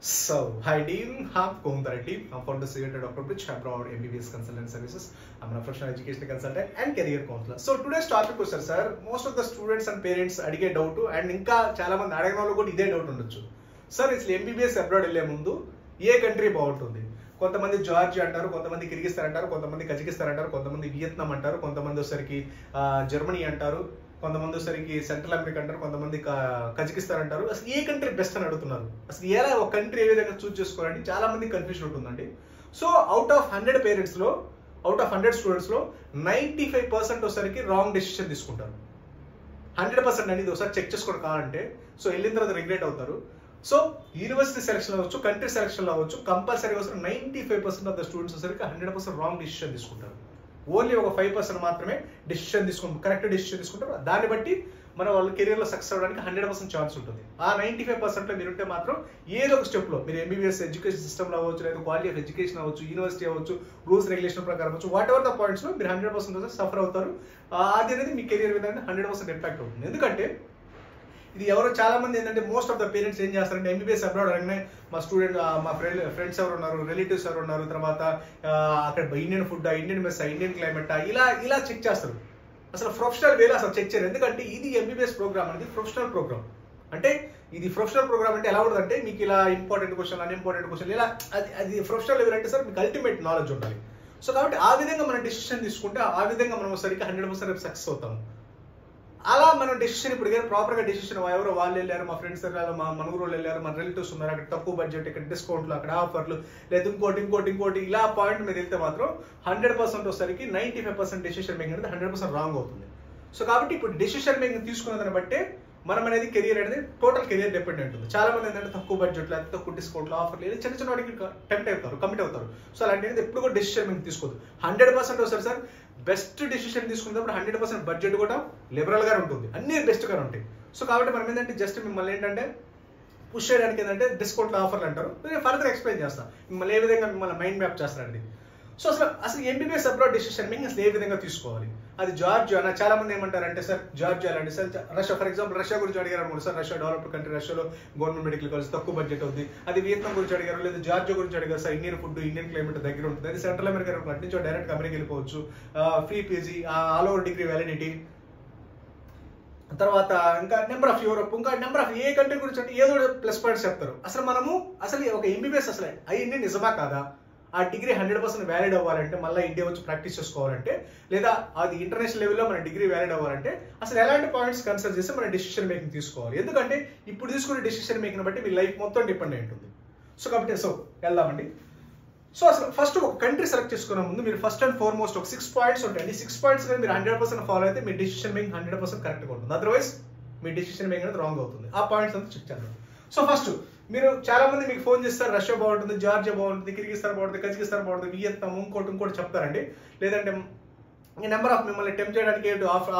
Hi team, I'm Kumdara team. I'm founder CEO Dr. Bridge. I'm proud MBBS Consultant Services. I'm a professional education consultant and career counselor. So today's topic was sir, most of the students and parents అడిగే doubt and ఇంకా చాలా మంది అడగని వాళ్ళు కూడా ఇదే doubt ఉండొచ్చు. Sir ఇట్లా MBBS అబ్రాడ్ వెళ్ళే ముందు ఏ కంట్రీ బాగుంటుంది? కొంతమంది జార్జియా అంటారు, కొంతమంది కిర్గిస్తాన్ అంటారు, కొంతమంది కజకిస్తాన్ అంటారు, కొంతమంది వియత్నాం అంటారు, కొంతమంది వచ్చరికి జర్మనీ అంటారు, కొంతమంది వచ్చరికి సెంట్రల్ అమెరికా అంటారు, కొంతమంది కజకిస్తాన్ అంటారు. అసలు ఏ కంట్రీ బెస్ట్ అని అడుగుతున్నారు. అసలు ఎలా ఒక కంట్రీ ఏ విధంగా చూస్ చేసుకోవాలంటే చాలా మంది కన్ఫ్యూజన్ ఉంటుందండి. సో అవుట్ ఆఫ్ 100 పేరెంట్స్ లో, అవుట్ ఆఫ్ 100 స్టూడెంట్స్ లో 95% వచ్చరికి రాంగ్ డెసిషన్ తీసుకుంటారు. 100% అనేది ఒకసారి చెక్ చేసుకోవడం కావాలంటే సో వెళ్ళిన తర్వాత రిగ్రెట్ అవుతారు. సో యూనివర్సిటీ సెలక్షన్ అవ్వచ్చు, కంట్రీ సెలక్షన్ అవ్వచ్చు, కంపల్సరీగా 95% ఆఫ్ ద స్టూడెంట్స్ వచ్చరికి 100% రాంగ్ డెసిషన్ తీసుకుంటారు. ఓన్లీ ఒక 5% మాత్రమే డెసిషన్ తీసుకుంటారు, కరెక్ట్ డెసిషన్ తీసుకుంటారు. దాన్ని బట్టి మన వాళ్ళు కెరీర్ లో సక్సెస్ అవ్వడానికి 100% ఛాన్స్ ఉంటుంది. ఆ 95% లో మీరుంటే మాత్రం ఏదో ఒక స్టెప్ లో మీరు MBBS ఎడ్యుకేషన్ సిస్టమ్ లో అవ్వచ్చు, లేదా క్వాలిటీ ఆఫ్ ఎడ్యుకేషన్ అవ్వచ్చు, యూనివర్సిటీ అవ్వచ్చు, రూల్స్ రెగ్యులేషన్ ప్రకారం అవ్వచ్చు, వాట్ ఎవర్ ద పాయింట్స్ లో మీరు 100% సఫర్ అవుతారు. అది అనేది మీ కెరీర్ మీద 100% ఇంపాక్ట్ అవుతుంది. ఎందుకంటే ఇది ఎవరో చాలా మంది ఏంటంటే మోస్ట్ ఆఫ్ ద పేరెంట్స్ ఏం చేస్తారంటే MBBS అబ్రాడ్ అనగానే మా స్టూడెంట్ మా ఫ్రెండ్స్ ఎవరు ఉన్నారు, రిలేటివ్స్ ఎవరు ఉన్నారు, తర్వాత అక్కడ Indian food, Indian mess, Indian climate ఇలా చెక్ చేస్తారు. అసలు ప్రొఫెషనల్ వేలో అసలు చెక్ చేయరు. ఎందుకంటే ఇది MBBS ప్రోగ్రామ్ అనేది ప్రొఫెషనల్ ప్రోగ్రామ్. అంటే ఇది ప్రొఫెషనల్ ప్రోగ్రామ్ అంటే ఎలా ఉంటుంది అంటే మీకు ఇలా ఇంపార్టెంట్ క్వశ్చన్, అన్ఇంపార్టెంట్ క్వశ్చన్ ఇలా అది ప్రొఫెషనల్ లెవెల్ అంటే సార్ మీకు అల్టిమేట్ నాలెడ్జ్ ఉండాలి. సో కాబట్టి ఆ విధంగా మనం డెసిషన్ తీసుకుంటే ఆ విధంగా మనం సరిగ్గా 100% సక్సెస్ అవుతాము. అలా మనం డెసిషన్ ఇప్పుడు ప్రాపర్ గా డెసిషన్ ఎవరో వాళ్ళు వెళ్ళారు, మా ఫ్రెండ్స్ వెళ్ళారు, మా మనూరు వాళ్ళు వెళ్ళారు, మన రిలేటివ్స్ ఉన్నారు, అక్కడ తక్కువ బడ్జెట్, ఇక్కడ డిస్కౌంట్లు, అక్కడ ఆఫర్లు, లేదా ఇంకోటి ఇలా పాయింట్ మీద వెళ్తే మాత్రం 100% వచ్చేసరికి 95% డెసిషన్ మేకింగ్ అనేది 100% రాంగ్ అవుతుంది. సో కాబట్టి ఇప్పుడు డెసిషన్ మేకింగ్ తీసుకున్న దాన్ని బట్టే మనం అనేది కెరీర్ అనేది టోటల్ కెరీర్ డిపెండెంట్ ఉంటుంది. చాలా మంది ఏంటంటే తక్కువ బడ్జెట్, లేదా తక్కువ డిస్కౌంట్లు, ఆఫర్లు లేదా చిన్న చిన్న వాటికి టెంప్ట్ అవుతారు, కమిట్ అవుతారు. సో అలాంటిది ఎప్పుడు కూడా డెసిషన్ మేకింగ్ తీసుకోదు. 100% వస్తారు సార్. బెస్ట్ డెసిషన్ తీసుకున్నప్పుడు 100% బడ్జెట్ కూడా లిబరల్ గా ఉంటుంది, అన్ని బెస్ట్ గా ఉంటాయి. సో కాబట్టి మనం ఏంటంటే జస్ట్ మిమ్మల్ని ఏంటంటే పుష్ చేయడానికి ఏంటంటే డిస్కౌంట్ ఆఫర్లు అంటారు. నేను ఫర్దర్ ఎక్స్ప్లెయిన్ చేస్తాను మిమ్మల్ని ఏ విధంగా మిమ్మల్ని మైండ్ మ్యాప్ చేస్తారండి. సో అసలు MBBS అబ్రాడ్ డెసిషన్ మేకింగ్ అసలు ఏ విధంగా తీసుకోవాలి? అది జార్జియా, చాలా మంది ఏమంటారంటే సార్ జార్జియా అంటే sir Russia, for example Russia గురించి అడిగారు అనుకోండి సార్, రష్యా డెవలప్డ్ కంట్రీ, రష్యాలో గవర్నమెంట్ మెడికల్ కాలేజ్ తక్కువ బడ్జెట్ అవుతుంది. అది వియత్నాం గురించి అడిగారు, లేదా జార్జియా గురించి అడిగారు sir, Indian food, Indian climate దగ్గర ఉంటుంది. అది సెంట్రల్ అమెరికా అటు నుంచి డైరెక్ట్ అమెరికా వెళ్ళిపోవచ్చు, free PG, all over degree validity, తర్వాత ఇంకా నెంబర్ ఆఫ్ యూరోప్, ఇంకా నెంబర్ ఆఫ్ ఏ కంట్రీ గురించి అంటే ఏదో ప్లస్ పాయింట్స్ చెప్తారు. అసలు ఒక MBBS అసలు అయ్యింది నిజమా కాదా? ఆ డిగ్రీ 100% వ్యాలిడ్ అవ్వాలంటే, మళ్ళీ ఇండియా వచ్చి ప్రాక్టీస్ చేసుకోవాలంటే, లేదా అది ఇంటర్నేషనల్ లెవెల్లో మన డిగ్రీ వ్యాలిడ్ అవ్వాలంటే అసలు ఎలాంటి పాయింట్స్ కన్సిడర్ చేసి మన డెసిషన్ మేకింగ్ తీసుకోవాలి? ఎందుకంటే ఇప్పుడు తీసుకునే డెసిషన్ మేకింగ్ బట్టి మీ లైఫ్ మొత్తం డిపెండ్ అయి ఉంటుంది. సో కాబట్టి వెళ్దామండి. సో అసలు ఫస్ట్ ఒక కంట్రీ సెలెక్ట్ చేసుకునే ముందు మీరు ఫస్ట్ అండ్ ఫార్మోస్ట్ ఒక 6 పాయింట్స్ ఉంటాయండి. 6 పాయింట్స్ కానీ మీరు 100% ఫాలో అయితే మీ డెసిషన్ మేకింగ్ 100% కరెక్ట్గా ఉంటుంది. అదర్వైజ్ మీ డెసిషన్ మేకింగ్ అనేది రాంగ్ అవుతుంది. ఆ పాయింట్స్ అంతా చెక్ చేద్దాం. సో ఫస్ట్ మీరు చాలా మంది మీకు ఫోన్ చేస్తారు, రష్యా బాగుంటుంది, జార్జియా బాగుంటుంది, కిర్గిస్తాన్ బాగుంటుంది, కజకిస్తాన్ బాగుంటుంది, వియత్నాం, ఇంకోటి చెప్తారండి. లేదంటే నెంబర్ ఆఫ్ మిమ్మల్ని టెంప్ట్ చేయడానికి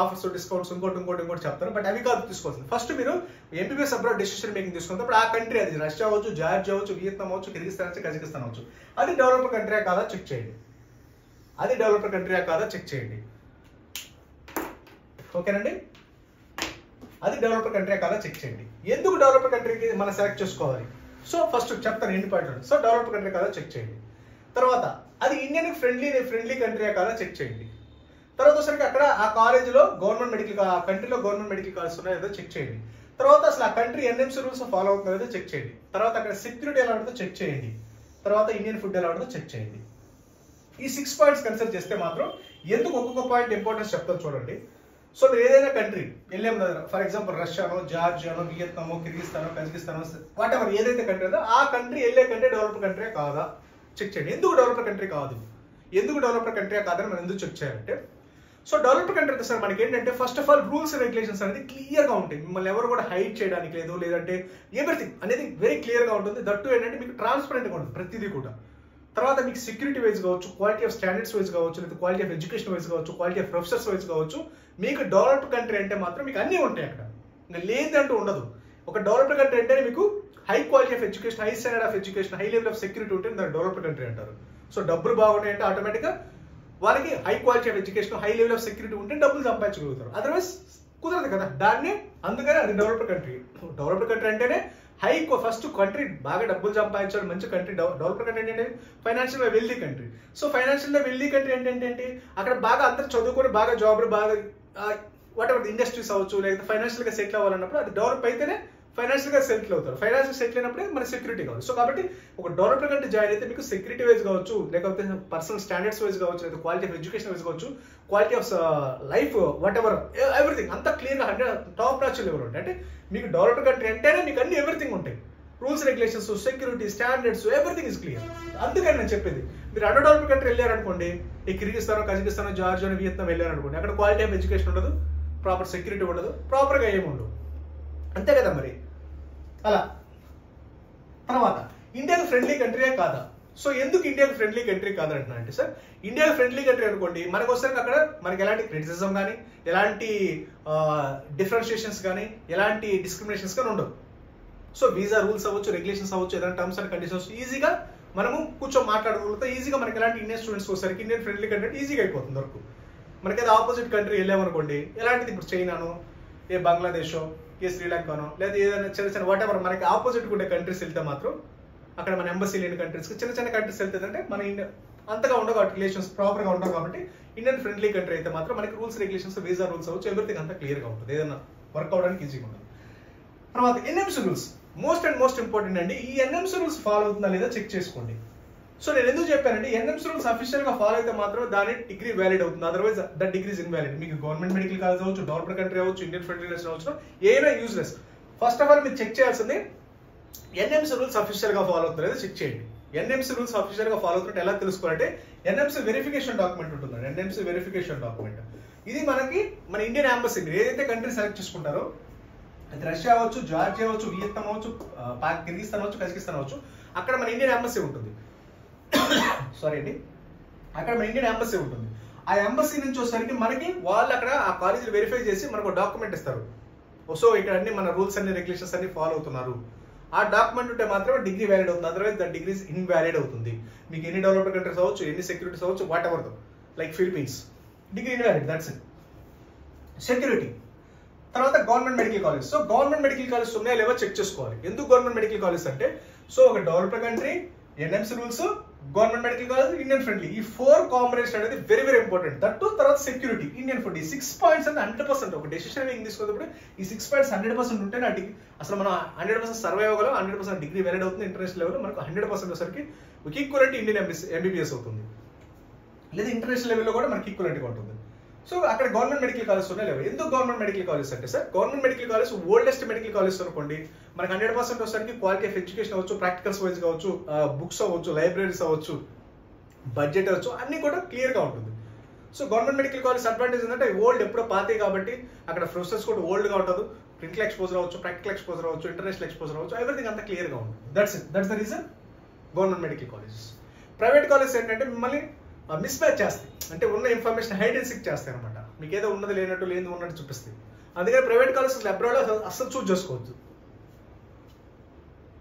ఆఫర్స్, డిస్కౌంట్స్, ఇంకోటి చెప్తారు. బట్ అవి కాదు తీసుకోవాల్సింది. ఫస్ట్ మీరు MBBS అబ్రాడ్ డెసిషన్ మేకింగ్ తీసుకున్నప్పుడు ఆ కంట్రీ, అది రష్యా అవ్వచ్చు, జార్జియా అవ్వచ్చు, వియత్నాం అవ్వచ్చు, కిర్గిస్తాన్ అవ్వచ్చు, కజకిస్తాన్ అవ్వచ్చు, అది డెవలప్డ్ కంట్రీయా కాదా చెక్ చేయండి. ఓకేనండి, అది డెవలప్డ్ కంట్రీ కాదా చెక్ చేయండి. ఎందుకు డెవలప్డ్ కంట్రీకి మనం సెలెక్ట్ చేసుకోవాలి? సో ఫస్ట్ చెప్తాను ఎన్ని పాయింట్లు. సో డెవలప్డ్ కంట్రీ కాదా చెక్ చేయండి. తర్వాత అది ఇండియన్ ఫ్రెండ్లీ కంట్రీ కాదా చెక్ చేయండి. తర్వాత వచ్చరికి అక్కడ ఆ కాలేజీలో కంట్రీలో గవర్నమెంట్ మెడికల్ కాలేజ్ ఉన్నాయో లేదో చెక్ చేయండి. తర్వాత అసలు ఆ కంట్రీ NMC రూల్స్ ఫాలో అవుతుందో లేదో చెక్ చేయండి. తర్వాత అక్కడ సెక్యూరిటీ ఎలా ఉంటుందో చెక్ చేయండి. తర్వాత ఇండియన్ ఫుడ్ ఎలా ఉంటుందో చెక్ చేయండి. ఈ 6 పాయింట్స్ కన్సిడర్ చేస్తే మాత్రం ఎందుకు ఒక్కొక్క పాయింట్ ఇంపార్టెన్స్ చెప్తాను చూడండి. సో మీరు ఏదైనా కంట్రీ వెళ్ళాము కదా, ఫర్ ఎగ్జాంపుల్ రష్యానో, జార్జియానో, వియత్నామో, కిర్గిస్తానో, కజకిస్తానో, వాట్ ఎవర్ ఏదైతే కంట్రీ ఉందో ఆ కంట్రీ వెళ్ళే కంట్రీ డెవలప్డ్ కంట్రీ కాదా చెక్ చేయండి. ఎందుకు డెవలప్డ్ కంట్రీ కాదని మనం ఎందుకు చెక్ చేయాలంటే, సో డెవలప్డ్ కంట్రీ అంటే సార్ మనకి ఏంటంటే first of all rules and regulations అనేది క్లియర్ గా ఉంటాయి. మిమ్మల్ని ఎవరు కూడా హైడ్ చేయడానికి లేదు, లేదంటే ఎవ్రీథింగ్ అనేది వెరీ క్లియర్ గా ఉంటుంది. దట్టు ఏంటంటే మీకు ట్రాన్స్పరెంట్ గా ఉంటుంది ప్రతిదీ కూడా. తర్వాత మీకు సెక్యూరిటీ వైజ్ కావచ్చు, క్వాలిటీ ఆఫ్ స్టాండర్డ్స్ వైజ్ కావచ్చు, లేదా క్వాలిటీ ఆఫ్ ఎడ్యుకేషన్ వైజ్ కావచ్చు, క్వాలిటీ ఆఫ్ ప్రొఫెసర్స్ వైజ్ కావచ్చు. మీకు డెవలప్డ్ కంట్రీ అంటే మాత్రం మీకు అన్నీ ఉంటాయి అక్కడ, ఇంకా లేదంటూ ఉండదు. ఒక డెవలప్డ్ కంట్రీ అంటే మీకు high quality of education, high standard of education, high level of security ఉంటే దాన్ని డెవలప్డ్ కంట్రీ అంటారు. సో డబ్బులు బాగున్నాయంటే ఆటోమేటిక్గా వాళ్ళకి high quality of education, high level of security ఉంటే డబ్బులు సంపాదించగలుగుతారు. అదర్వైజ్ కుదరదు కదా. దాన్ని అందుకని అది డెవలప్డ్ కంట్రీ. డెవలప్డ్ కంట్రీ అంటేనే ఫస్ట్ కంట్రీ బాగా డబ్బులు సంపాదించాలి, మంచి కంట్రీ. డెవలప్డ్ కంట్రీ ఏంటంటే financial wealthy country. So financial wealthy country ఏంటంటే అక్కడ బాగా అందరూ చదువుకొని బాగా జాబ్లు బాగా వాట్ ఎవర్ ఇండస్ట్రీస్ అవ్వచ్చు, లేకపోతే ఫైనాన్షియల్ గా సెటిల్ అవ్వాలన్నప్పుడు అది డెవలప్ అయితేనే ఫైనాన్షియల్ గా సెటిల్ అవుతారు. ఫైనాన్షియల్ సెటిల్ అయినప్పుడే మన సెక్యూరిటీ కావాలి. సో కాబట్టి ఒక డెవలప్డ్ కంట్రీ జాయిన్ అయితే మీకు సెక్యూరిటీ వైజ్ కావచ్చు, లేకపోతే పర్సనల్ స్టాండర్డ్స్ వైజ్ కావచ్చు, లేదా క్వాలిటీ ఆఫ్ ఎడ్యుకేషన్ వైజ్ కావచ్చు, quality of life what ever everything అంతా క్లియర్ గా టాప్ నాచ్ లెవెల్ ఉంటాయి. అంటే మీకు డెవలప్డ్ కంట్రీ అంటేనే మీకు అన్ని ఎవ్రీథింగ్ ఉంటాయి. Rules regulations, security, standards, everything is clear. అందుకని నేను చెప్పేది, మీరు అండర్ డెవలప్డ్ కంట్రీ వెళ్ళారనుకోండి, ఈ కిర్గిస్తాన్, కజకిస్తాన్, జార్జియా, వియత్నాం వెళ్ళారనుకోండి, అక్కడ క్వాలిటీ ఆఫ్ ఎడ్యుకేషన్ ఉండదు, ప్రాపర్ సెక్యూరిటీ ఉండదు, ప్రాపర్గా ఏమి ఉండదు. అంతే కదా మరి. అలా తర్వాత ఇండియాకి ఫ్రెండ్లీ కంట్రీయే కాదా? సో ఎందుకు ఇండియాకి ఫ్రెండ్లీ కంట్రీ కాదంటున్నా అంటే సార్, ఇండియాకి ఫ్రెండ్లీ కంట్రీ అనుకోండి, మనకు వస్తే అక్కడ మనకి ఎలాంటి క్రిటిసిజం కానీ, ఎలాంటి డిఫరెన్షియేషన్స్ కానీ, ఎలాంటి డిస్క్రిమినేషన్స్ కానీ ఉండవు. సో వీసా రూల్స్ అవ్వచ్చు, రెగ్యులేషన్స్ అవ్వచ్చు, ఏదైనా టర్మ్స్ అండ్ కండిషన్స్ ఈజీగా మనము కూర్చొని మాట్లాడగలుగుతాం. ఈజీగా మనకి ఎలాంటి ఇండియన్ స్టూడెంట్స్ వచ్చేసరికి ఇండియన్ ఫ్రెండ్లీ కంట్రీ ఈజీగా అయిపోతుంది వరకు. మనకి ఏదో ఆపోజిట్ కంట్రీ వెళ్ళామనుకోండి, ఎలాంటిది ఇప్పుడు చైనాను, ఏ బంగ్లాదేశో, ఏ శ్రీలంకనో, లేదా ఏదైనా చిన్న చిన్న వాట్ ఎవర్ మనకి ఆపోజిట్ ఉండే కంట్రీస్ వెళ్తే మాత్రం అక్కడ మన ఎంబసీ లేని కంట్రీస్కి చిన్న చిన్న కంట్రీస్ వెళ్తుందంటే మన ఇండియా అంతగా ఉండవు కాబట్టి, రిలేషన్స్ ప్రాపర్గా ఉండవు కాబట్టి, ఇండియన్ ఫ్రెండ్లీ కంట్రీ అయితే మాత్రం మనకి రూల్స్ రెగ్యులేషన్స్, వీసా రూల్స్ అవ్వచ్చు, ఎవ్రీథింగ్ అంతా క్లియర్గా ఉంటుంది, ఏదైనా వర్క్ అవడానికి ఈజీగా ఉంటుంది. తర్వాత ఎన్ఎంసీ రూల్స్ మోస్ట్ ఇంపార్టెంట్ అండి. ఈ ఎన్ఎంసీ రూల్స్ ఫాలో అవుతుందా లేదా చెక్ చేసుకోండి. సో నేను ఎందుకు చెప్పానంటే ఎన్ఎంసీ రూల్స్ అఫీషియల్ గా ఫాలో అయితే మాత్రం దాని డిగ్రీ వ్యాలిడ్ అవుతుంది, otherwise that degree is invalid. మీకు గవర్నమెంట్ మెడికల్ కాలేజ్ అవ్వచ్చు, డెవలప్డ్ కంట్రీ అవ్వచ్చు, ఇండియన్ ఫ్రెండ్లీ నేషన్ అవ్వచ్చు, ఏమైనా యూజ్లెస్. ఫస్ట్ ఆఫ్ ఆల్ మీరు చెక్ చేయాల్సింది ఎన్ఎంసీ రూల్స్ అఫీషియల్ గా ఫాలో అవుతుంది లేదా చెక్ చేయండి. ఎన్ఎంసీ రూల్స్ అఫీషియల్ గా ఫాలో అవుతుంటే ఎలా తెలుసుకోవాలంటే ఎన్ఎంసీ వెరిఫికేషన్ డాక్యుమెంట్ ఉంటుందండి. ఎన్ఎంసీ వెరిఫికేషన్ డాక్యుమెంట్ ఇది మనకి మన ఇండియన్ ఎంబసీ, మీరు ఏదైతే కంట్రీ సెలెక్ట్ చేసుకుంటారో, అది రష్యా అవ్వచ్చు, జార్జియా అవ్వచ్చు, వియత్నాం అవ్వచ్చు, కిర్గిస్తాన్ అవ్వచ్చు, కజకిస్తాన్ అవ్వచ్చు, అక్కడ మన ఇండియన్ ఎంబసీ ఉంటుంది. సారీ అండి, అక్కడ మన ఇండియన్ ఎంబసీ ఉంటుంది. ఆ ఎంబసీ నుంచి వచ్చేసరికి మనకి వాళ్ళు అక్కడ ఆ కాలేజీలు వెరిఫై చేసి మనకు డాక్యుమెంట్ ఇస్తారు. సో ఇక్కడ అన్ని మన రూల్స్ అన్ని రెగ్యులేషన్స్ అన్ని ఫాలో అవుతున్నారు. ఆ డాక్యుమెంట్ ఉంటే మాత్రమే డిగ్రీ వ్యాలిడ్ అవుతుంది, అదర్వైజ్ ద డిగ్రీ ఇన్వాలిడ్ అవుతుంది. మీకు ఎన్ని డెవలప్డ్ కంట్రీస్ అవ్వచ్చు, ఎన్ని సెక్యూరిటీస్ అవ్వచ్చు, whatever like Philippines, degree invalid, that's it. Security తర్వాత గవర్నమెంట్ మెడికల్ కాలేజ్. సో గవర్నమెంట్ మెడికల్ కాలేజ్ ఉన్నాయా లేవో చెక్ చేసుకోవాలి. ఎందుకు గవర్నమెంట్ మెడికల్ కాలేజ్ అంటే, సో ఒక developed country, NMC rules, government medical college, Indian friendly, ఈ 4 కాంబినేషన్ అనేది వెరీ వెరీ ఇంపార్టెంట్. దట్ తర్వాత సెక్యూరిటీ, ఇండియన్ ఫుడ్, ఈ 6 పాయింట్స్ అంటే 100% ఒక డెసిషన్ మేకింగ్ తీసుకున్నప్పుడు ఈ 6 పాయింట్స్ 100% ఉంటే నా డిగ్రీ అసలు మనం 100% సర్వైవ్ అవ్వగలం, 100% డిగ్రీ వ్యాలిడ్ అవుతుంది. ఇంటర్నేషనల్ లెవెల్ మనకు 100% వచ్చేసరికి ఒక ఈక్వలెంట్ ఇండియన్ ఎంబీబీఎస్ అవుతుంది, లేదా ఇంటర్నేషనల్ లెవెల్లో కూడా మనకి ఈక్వలెంట్గా ఉంటుంది. సో అక్కడ గవర్నమెంట్ మెడికల్ కాలేజ్ ఉన్నాయి లేవు. ఎందుకు గవర్నమెంట్ మెడికల్ కాలేజ్ అంటే sir, government medical college oldest medical college అనుకోండి, మనకి 100% వచ్చేసరికి క్వాలిటీ ఆఫ్ ఎడ్యుకేషన్ అవ్వచ్చు, ప్రాక్టికల్స్ వైజ్ కావచ్చు, బుక్స్ అవ్వచ్చు, లైబ్రరీస్ అవ్వచ్చు, బడ్జెట్ అవ్వచ్చు, అన్ని కూడా క్లియర్ గా ఉంటుంది. So government medical college advantage ఏంటంటే ఓల్డ్ ఎప్పుడో పాతే కాబట్టి అక్కడ ప్రొసెస్ కూడా ఓల్డ్ గా ఉంటుంది. క్లినికల్ ఎక్స్పోజర్ అవ్వచ్చు, ప్రాక్టికల్ ఎక్స్పోజర్ అవ్వచ్చు, ఇంటర్నేషనల్ ఎక్స్పోజర్ అవ్వచ్చు, ఎవ్రీథింగ్ అంతా క్లియర్ గా ఉంటుంది. That's the reason government medical colleges. Private college ఏంటంటే మిమ్మల్ని మిస్ మ్యాచ్ చేస్తాయి, అంటే ఉన్న ఇన్ఫర్మేషన్ హైడ్ అండ్ సిక్ చేస్తాయి అనమాట. మీకు ఏదో ఉన్నది లేనట్టు, లేని ఉన్నట్టు చూపిస్తాయి. అందుకని ప్రైవేట్ కాలేజెస్ అబ్రాడ్ అసలు చూస్ చేసుకోవచ్చు.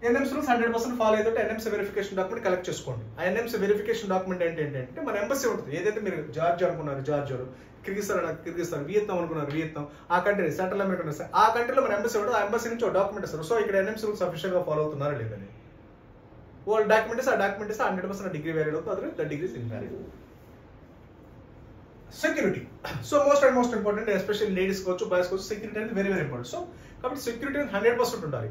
ఎన్ఎంసీ రూల్స్ 100% ఫాలో అయితే ఎన్ఎంసీ వెరిఫికేషన్ డాక్యుమెంట్ కలెక్ట్ చేసుకోండి. ఆ ఎన్ఎంసీ వెరిఫికేషన్ డాక్యుమెంట్ ఏంటంటే మన ఎంబసీ ఉంటుంది. ఏదైతే మీరు జార్జియా అనుకున్నారు జార్జియాలో, కిర్గిస్తాన్, వియత్నాం అనుకున్నారు వియత్నాం, ఆ కంట్రీ సెంట్రల్ అమెరికా ఉంది సార్, ఆ కంట్రీలో మన ఎంబసీ ఉంటుంది. ఆ ఎంబసీ నుంచి ఒక డాక్యుమెంట్ ఇస్తారు. సో ఇక్కడ ఎన్ఎంసీ రూల్స్ అఫీషియల్ గా ఫాలో అవుతున్నారా లేదని వాళ్ళు డాక్యుమెంట్ ఇస్తే, ఆ డాక్యుమెంట్ ఇస్తే 100% డిగ్రీ వ్యాలిడ్ అవుతుంది, అదే the degree is invalid. Security, so most important, especially ladies కావచ్చు, బాయ్స్ కావచ్చు, సెక్యూరిటీ అనేది వెరీ వెరీ ఇంపార్టెంట్. సో కాబట్టి సెక్యూరిటీ 100% ఉండాలి.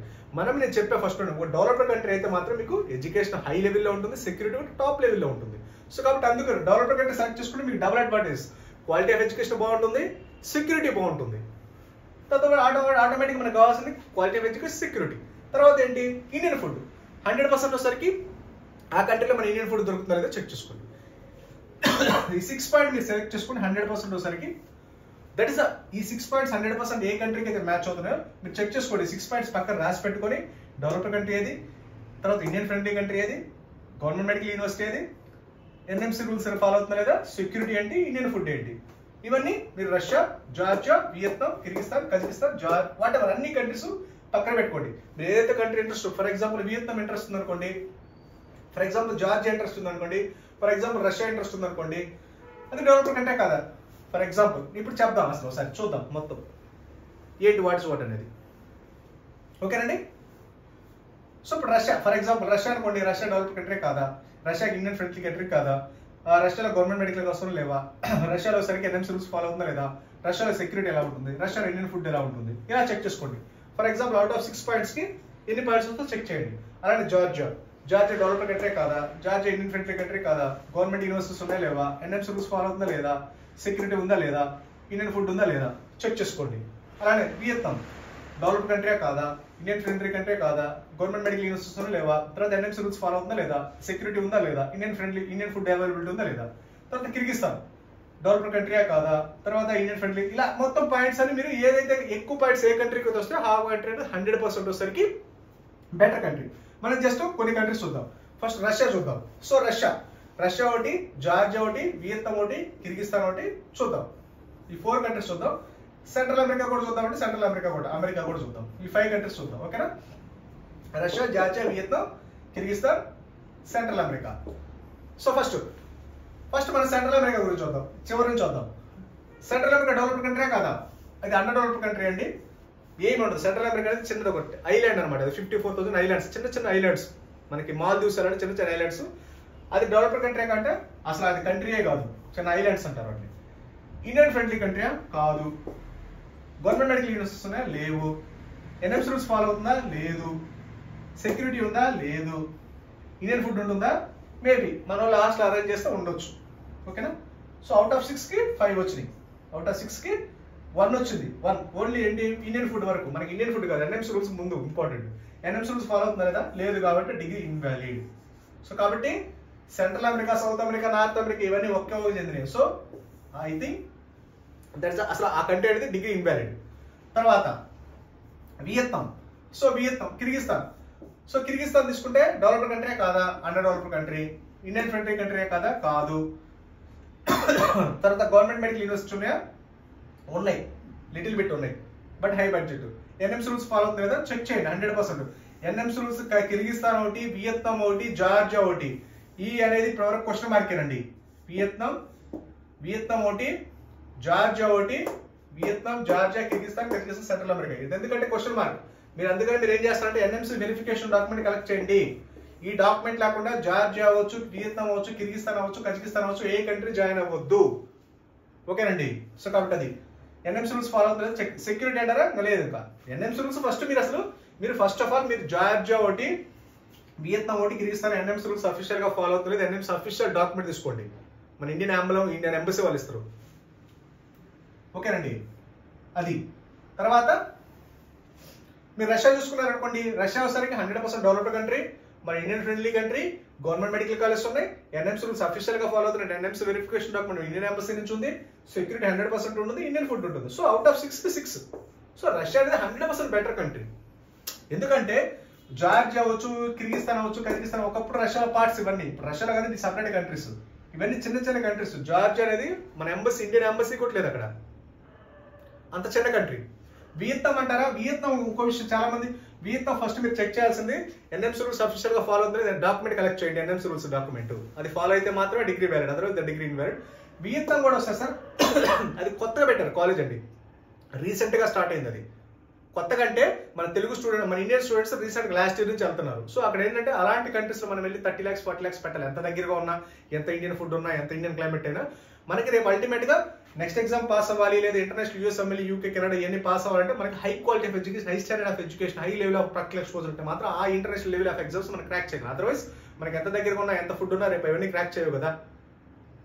నేను చెప్పే ఫస్ట్ ఒక డెవలప్డ్ కంట్రీ అయితే మాత్రం మీకు ఎడ్యుకేషన్ హై లెవెల్లో ఉంటుంది, సెక్యూరిటీ టాప్ లెవెల్లో ఉంటుంది. సో కాబట్టి అందుకు డెవలప్డ్ కంట్రీ సెలెక్ట్ చేసుకుంటే మీకు double advantage, quality of education బాగుంటుంది, సెక్యూరిటీ బాగుంటుంది. తర్వాత ఆటోమేటిక్ మనకు కావాల్సింది క్వాలిటీ ఆఫ్ ఎడ్యుకేషన్, సెక్యూరిటీ. తర్వాత ఏంటి, ఇండియన్ ఫుడ్ 100% వచ్చేసరికి ఆ కంట్రీలో మన ఇండియన్ ఫుడ్ దొరుకుతుందో లేదో చెక్ చేసుకోండి. ఈ 6 పాయింట్ మీరు సెలెక్ట్ చేసుకుని 100% వచ్చేసరికి దట్ ఇస్ ఈ 6 పాయింట్స్ 100% ఏ కంట్రీకి అయితే మ్యాచ్ అవుతున్నాయో మీరు చెక్ చేసుకోండి. 6 పాయింట్స్ పక్కన రాసి పెట్టుకొని డెవలప్డ్ కంట్రీ ఏది, తర్వాత ఇండియన్ ఫ్రెండ్లీ కంట్రీ ఏది, గవర్నమెంట్ మెడికల్ యూనివర్సిటీ ఏది, ఎన్ఎంసీ రూల్స్ ఫాలో అవుతున్నా లేదా, సెక్యూరిటీ ఏంటి, ఇండియన్ ఫుడ్ ఏంటి, ఇవన్నీ మీరు Russia, Georgia, Vietnam, Kyrgyzstan, Kazakhstan, what ever అన్ని కంట్రీస్ పక్కన పెట్టుకోండి. మీరు ఏదైతే country interest, for example Vietnam interest ఉంది అనుకోండి, ఫర్ ఎగ్జాంపుల్ జార్జియా ఇంట్రెస్ట్ ఉంది అనుకోండి, ఫర్ ఎగ్జాంపుల్ రష్యా ఇంట్రెస్ట్ ఉంది అనుకోండి, అది డెవలప్డ్ కంట్రీ కదా. ఫర్ ఎగ్జాంపుల్ ఇప్పుడు చెప్దాం, అసలు ఒకసారి చూద్దాం మొత్తం. ఏంటి వాట్ ఇస్ వాట్ అనేది. ఓకేనండి. సో ఇప్పుడు రష్యా ఫర్ ఎగ్జాంపుల్ రష్యా అనుకోండి, రష్యా డెవలప్ కంట్రీ కాదా, రష్యాకి ఇండియన్ ఫ్రెండ్లీ కంట్రీ కాదా, రష్యాలో గవర్నమెంట్ మెడికల్ అవసరం లేవా, రష్యాలో సరిగ్గా ఎన్ఎంసీ రూల్స్ ఫాలో అవుతుందా లేదా, రష్యాలో సెక్యూరిటీ ఎలా ఉంటుంది, రష్యాలో ఇండియన్ ఫుడ్ ఎలా ఉంటుంది, ఇలా చెక్ చేసుకోండి. For example out of 6 points కి ఎన్ని పాయింట్స్ వస్తుందో చెక్ చేయండి. అలానే జార్జియా డెవలప్ కంట్రీ కాదా, జార్జియా ఇండియన్ ఫ్రెండ్లీ కంట్రీ కాదా, గవర్నమెంట్ యూనివర్సిటీస్ ఉన్నాయా లేవా, ఎన్ఎంసీ రూల్స్ ఫాలో అవుతుందా లేదా, సెక్యూరిటీ ఉందా లేదా, ఇండియన్ ఫుడ్ ఉందా లేదా చెక్ చేసుకోండి. అలానే వియత్నాం డెవలప్ కంట్రీ కాదా, ఇండియన్ ఫ్రెండ్లీ కంట్రీ కాదా, గవర్నమెంట్ మెడికల్ యూనివర్సిటీస్ లేవా, తర్వాత ఎన్ఎంసీ రూల్స్ ఫాలో అవుతుందా లేదా, సెక్యూరిటీ ఉందా లేదా, ఇండియన్ ఫుడ్ అవైలబిలిటీ ఉందా లేదా. తర్వాత కిర్గిస్తాన్ డెవలప్డ్ కంట్రీయా కాదా, తర్వాత ఇండియన్ ఫ్రెండ్లీ, ఇలా మొత్తం పాయింట్స్ అని మీరు ఏదైతే ఎక్కువ పాయింట్స్ ఏ కంట్రీకి వస్తే ఆ కంట్రీ 100% వచ్చేసరికి బెటర్ కంట్రీ. మనం జస్ట్ కొన్ని కంట్రీస్ చూద్దాం. ఫస్ట్ రష్యా చూద్దాం. సో రష్యా ఒకటి, జార్జియా ఒకటి, వియత్నాం ఒకటి, కిర్గిస్తాన్ ఒకటి చూద్దాం. ఈ 4 కంట్రీస్ చూద్దాం. సెంట్రల్ అమెరికా కూడా చూద్దాం అంటే సెంట్రల్ అమెరికా కూడా చూద్దాం. ఈ 5 కంట్రీస్ చూద్దాం. ఓకేనా. Russia, Georgia, Vietnam, Kyrgyzstan, central America. So first మనం సెంట్రల్ అమెరికా గురించి చూద్దాం, చివరి నుంచి చూద్దాం. సెంట్రల్ అమెరికా డెవలప్డ్ కంట్రీ కాదా, అది అండర్ డెవలప్డ్ కంట్రీ అండి. ఏమి ఉండదు. సెంట్రల్ అమెరికా అనేది చిన్నది ఒకటి ఐలాండ్ అనమాట. అది 54,000 ఐలాండ్స్, చిన్న ఐలాండ్స్. మనకి మాల్దీవ్స్ అలాంటి చిన్న ఐలాండ్స్. అది డెవలప్డ్ కంట్రీ కంటే అసలు అది కంట్రీయే కాదు, చిన్న ఐలాండ్స్ అంటారు వాటిని. ఇండియన్ ఫ్రెండ్లీ కంట్రీయా కాదు, గవర్నమెంట్ మెడికల్ యూనివర్సిటీస్ ఉన్నాయా లేవు, ఎన్ఎంసీ రూల్స్ ఫాలో అవుతుందా లేదు, సెక్యూరిటీ ఉందా లేదు, ఇండియన్ ఫుడ్ ఉంటుందా మేబీ మన వాళ్ళు లాస్ట్ అరేంజ్ చేస్తే ఉండొచ్చు. ఓకేనా. సో అవుట్ ఆఫ్ 6 కి 5 వచ్చినాయి, అవుట్ ఆఫ్ 6 కి 1 వచ్చింది. 1 ఓన్లీ ఏంటి ఇండియన్ ఫుడ్ వరకు. మనకి ఇండియన్ ఫుడ్ కాదు, ఎన్ఎంసీ రూల్స్ ముందు ఇంపార్టెంట్. ఎన్ఎంసీ రూల్స్ ఫాలో అవుతుందా లేదా లేదు కాబట్టి డిగ్రీ ఇన్వాలిడ్. సో కాబట్టి central America, south America, north America ఇవన్నీ ఒకే ఊరికి చెందినవి. సో ఐ థింక్ దట్స్ అసలు ఆ కంట్రీ అనేది డిగ్రీ ఇన్వాలిడ్. తర్వాత వియత్నాం. సో వియత్నాం, కిర్గిస్తాన్ తీసుకుంటే డెవలప్డ్ కంట్రీ కాదా, under developed country, Indian friendly country కాదా కాదు. తర్వాత గవర్నమెంట్ మెడికల్ యూనివర్సిటీ ఉన్నాయా ఉన్నాయి, లిటిల్ బిట్ ఉన్నాయి but high budget. NMC rules follow అవుతుంది కదా చెక్ చేయండి 100%. ఎన్ఎంసీ రూల్స్ కిర్గిస్తాన్ ఒకటి, వియత్నాం ఒకటి, జార్జియా ఒకటి. ఈ అనేది ఇప్పటివరకు క్వశ్చన్ మార్కేనండి. వియత్నాం ఒకటి, జార్జియా ఒకటి, కిర్గిస్తాన్, సెంట్రల్ అమెరికా. ఇది ఎందుకంటే క్వశ్చన్ మార్క్. అందుకని మీరు ఏం చేస్తారంటే ఎన్ఎంసీ వెరిఫికేషన్ డాక్యుమెంట్ కలెక్ట్ చేయండి. ఈ డాక్యుమెంట్ లేకుండా జార్జియా అవ్వచ్చు, వియత్నాం అవ్వచ్చు, కిర్గిస్తాన్ అవ్వచ్చు, కజకిస్తాన్ అవ్వచ్చు, ఏ కంట్రీ జాయిన్ అవ్వద్దు. ఓకేనండి. సో కాబట్టి అది ఎన్ఎంసీ రూల్స్ ఫాలో అవుతుంది. సెక్యూరిటీ అంటారా లేదు. ఇంకా ఎన్ఎంసీ రూల్స్ ఫస్ట్ మీరు ఫస్ట్ ఆఫ్ ఆల్ మీరు జార్జియా ఒకటి, వియత్నాం ఒకటి, కిర్గిస్తాన్ ఎన్ఎంసీ రూల్స్ అఫీషియల్ గా ఫాలో అవుతుంది. ఎన్ఎంసీ అఫీషియల్ డాక్యుమెంట్ తీసుకోండి. మన ఇండియన్ ఎంబసీ వాళ్ళు ఇస్తారు. ఓకేనండి. అది తర్వాత మీరు రష్యా చూసుకున్నారనుకోండి. రష్యా వచ్చేసరికి 100% డెవలప్డ్ కంట్రీ, మన Indian friendly country, government medical college ఉన్నాయి, ఎన్ఎంసీ రూల్స్ అఫీషియల్ గా ఫాలో అవుతున్నాయి, NMC verification document Indian embassy నుంచి ఉంది, సెక్యూరిటీ 100% ఉంటుంది, ఇండియన్ ఫుడ్ ఉంటుంది. సో అవుట్ ఆఫ్ 6 కి 6. సో రష్యా అనేది 100% బెటర్ కంట్రీ. ఎందుకంటే జార్జియా అవ్వచ్చు, కిర్గిస్తాన్ అవ్వచ్చు, కజకిస్తాన్ ఒకప్పుడు రష్యా పార్ట్స్. ఇవన్నీ రష్యాలో కానీ సపరేట్ కంట్రీస్. ఇవన్నీ చిన్న కంట్రీస్. జార్జియా అనేది మన ఎంబసీ, ఇండియన్ ఎంబసీ కూడా లేదు అక్కడ, అంత చిన్న కంట్రీ. వియత్నాం అంటారా, వియత్నాం ఇంకో విషయం చాలా మంది, వియత్నాం ఫస్ట్ మీరు చెక్ చేయాల్సింది ఎన్ఎంసీ రూల్స్ అఫీషియల్ గా ఫాలో అవుతుంది. డాక్యుమెంట్ కలెక్ట్ చేయండి, ఎన్ఎంసీ రూల్స్ డాక్యుమెంట్. అది ఫాలో అయితే మాత్రమే degree valid, otherwise degree invalid. Vietnam కూడా వస్తుంది సార్, అది కొత్తగా పెట్టారు కాలేజ్ అండి, రీసెంట్ గా స్టార్ట్ అయింది. అది కొత్తగా అంటే మన తెలుగు స్టూడెంట్, మన Indian students recent last year నుంచి వెళ్తున్నారు. సో అక్కడ ఏంటంటే అలాంటి కంట్రీస్ లో మనం వెళ్ళి 30 lakhs 40 lakhs పెట్టాలి. ఎంత దగ్గరగా ఉన్నా, ఎంత ఇండియన్ ఫుడ్ ఉన్నా, ఎంత ఇండియన్ క్లైమేట్ అయినా మనకి రేపు అల్టిమేట్ గా నెక్స్ట్ ఎగ్జామ్ పాస్ అవ్వాలి, లేదా international US MLA, UK, Canada ఇవన్నీ పాస్ అవ్వాలంటే మనకి high quality of education, high standard of education, high level of practical exposure ఉంటే మాత్రం ఆ ఇంటర్నేషనల్ లెవెల్ ఆఫ్ ఎగ్జామ్స్ మనం క్రాక్ చేయాలి. అదర్వైజ్ మనకి ఎంత దగ్గరగా ఉన్నా, ఎంత ఫుడ్ ఉన్నా రేపు అవన్నీ క్రాక్ చేయవు కదా.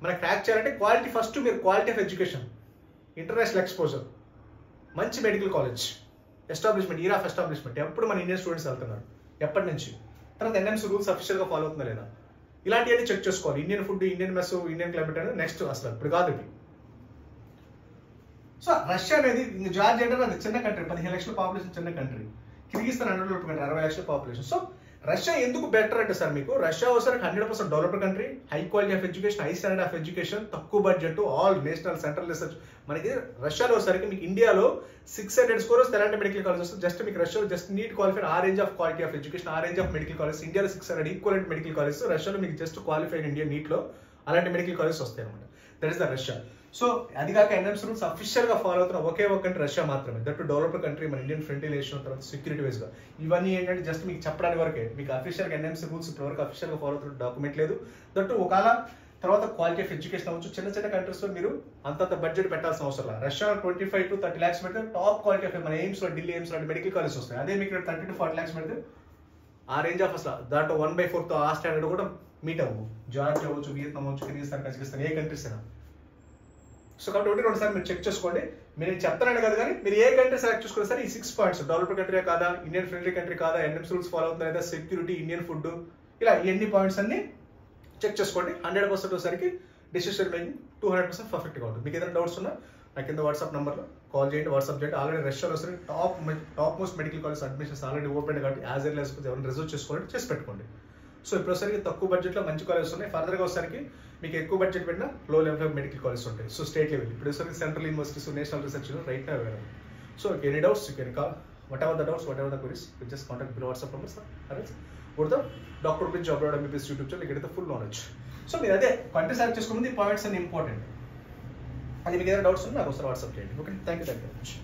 మనకి క్రాక్ చేయాలంటే క్వాలిటీ ఫస్ట్, మీరు quality of education, international exposure, మంచి medical college establishment, year of establishment, ఎప్పుడు మన ఇండియన్ స్టూడెంట్స్ వెళ్తున్నారు, ఎప్పటి నుంచి, తర్వాత ఎన్ఎంసీ రూల్స్ అఫీషియల్ గా ఫాలో అవుతుందా లేదా, ఇలాంటివన్నీ చెక్ చేసుకోవాలి. Indian food, Indian mess, Indian climate అనేది నెక్స్ట్, అసలు ఇప్పుడు కాదు ఇవి. సో రష్యా అనేది జార్జియా అంటే అది చిన్న కంట్రీ, 15 లక్షల పాపులేషన్ చిన్న కంట్రీ. కిర్గిస్తాన్ 60 లక్షల పాపులేషన్. సో రష్యా ఎందుకు బెటర్ అంటే సార్, మీకు రష్యా వచ్చేసరికి 100% developed country, high quality of education, high standard of education, తక్కువ budget, all national central research. మనకి రష్యాలో వచ్చేసరికి మీకు ఇండియాలో 600 స్కోర్స్ ఎలాంటి మెడికల్ కాలేజ్ వస్తుంది, జస్ట్ మీకు రష్యాలో జస్ట్ నీట్ క్వాలిఫైడ్ ఆ range of quality of education, ఆ రేంజ్ ఆఫ్ మెడికల్ కాలేజ్. ఇండియాలో 600 ఈక్వలెంట్ మెడికల్ కాలేజ్, రష్యాలో మీకు జస్ట్ క్వాలిఫైడ్ ఇండియన్ నీట్ లో అలాంటి మెడికల్ కాలేజ్ వస్తాయి అనమాట. That is the Russia. So అది కాక ఎన్ఎంసీ రూల్స్ అఫీషియల్ గా ఫాలో అవుతున్న ఒకే ఒక కంట్రీ రష్యా మాత్రమే, దట్ డెవలప్డ్ కంట్రీ, మన ఇండియన్ ఫ్రెండ్లీ రిలేషన్, తర్వాత సెక్యూరిటీ వైజ్ గా. ఇవన్నీ ఏంటంటే జస్ట్ మీకు చెప్పడానికి వరకే, మీకు అఫీషియల్ గా ఎన్ఎంసీ రూల్స్ ఇప్పటివరకు అఫీషియల్ గా ఫాలో అవుతున్న డాక్యుమెంట్ లేదు. దట్ ఒకవేళ తర్వాత క్వాలిటీ ఆఫ్ ఎడ్యుకేషన్ అవ్వచ్చు, చిన్న చిన్న కంట్రీస్ లో మీరు అంతంత బడ్జెట్ పెట్టాల్సిన అవసరం లేదు. రష్యా 25 to 30 lakhs పెడితే టాప్ క్వాలిటీ ఆఫ్ మన ఎయిమ్స్ లో, ఢిల్లీ ఎయిమ్స్ లో మెడికల్ కాలేజ్ వస్తాయి. అదే మీకు 30 to 40 lakhs పెడితే ఆ రేంజ్ ఆఫ్ అసలు దాంట్లో 1/4 ఆ స్టాండర్డ్ కూడా మీట్ అవ్వవు. జార్జియా అవ్వచ్చు, వియత్నాం అవ్వచ్చు, కిర్గిస్తాన్, కజకిస్తాన్, ఏ కంట్రీస్ అయినా. సో కాబట్టి 1-2 సార్లు మీరు చెక్ చేసుకోండి. మీరు చెప్తానని కదా, కానీ మీరు ఏ కంట్రీ సెలెక్ట్ చేసుకున్నా సరే ఈ 6 points డెవలప్డ్ కంట్రీ కాదా, ఇండియన్ ఫ్రెండ్లీ కంట్రీ కాదా, ఎన్ఎంసీ రూల్స్ ఫాలో అవుతుందా లేదా, సెక్యూరిటీ, ఇండియన్ ఫుడ్, ఇలా ఇవన్నీ పాయింట్స్ అన్ని చెక్ చేసుకోండి. 100% వచ్చేసరికి డిసిషన్ మేకింగ్ 200% పర్ఫెక్ట్గా ఉంటుంది. మీకు ఏదైనా డౌట్స్ ఉన్నా నాకు కింద వాట్సాప్ నెంబర్లో కాల్ చేయండి, వాట్సాప్ చేయండి. ఆల్రెడీ రష్యాలో వస్తే top most medical college admissions already open కాబట్టి యాజ్ ఎర్లీ యాజ్ ఎవరైనా రిజర్వ్ చేసుకోండి, చేసి పెట్టుకోండి. సో ఇప్పుడు వచ్చేసరికి తక్కువ బడ్జెట్లో మంచి కాలేజెస్ ఉన్నాయి. ఫర్దర్గా వచ్చేసరికి మీకు ఎక్కువ బడ్జెట్ పెట్టినా low level of medical colleges ఉంటాయి. సో స్టేట్ లెవెల్ ఇప్పుడు వచ్చేసరికి central universities, national research right నా available. So any doubts you can call, whatever the doubts, whatever the queries, you just contact below WhatsApp number sir. అరే గుర్తా doctor Prince జాబ్ రావడం MBBS YouTube channel, ఇక్కడ full knowledge. So మీరు అదే country select చేసుకున్నది ఈ points అన్ని ఇంపార్టెంట్. అది మీకు ఏదైనా డౌట్స్ ఉన్నా నాకు ఒకసారి వాట్సాప్ చేయండి. Okay, thank you very much.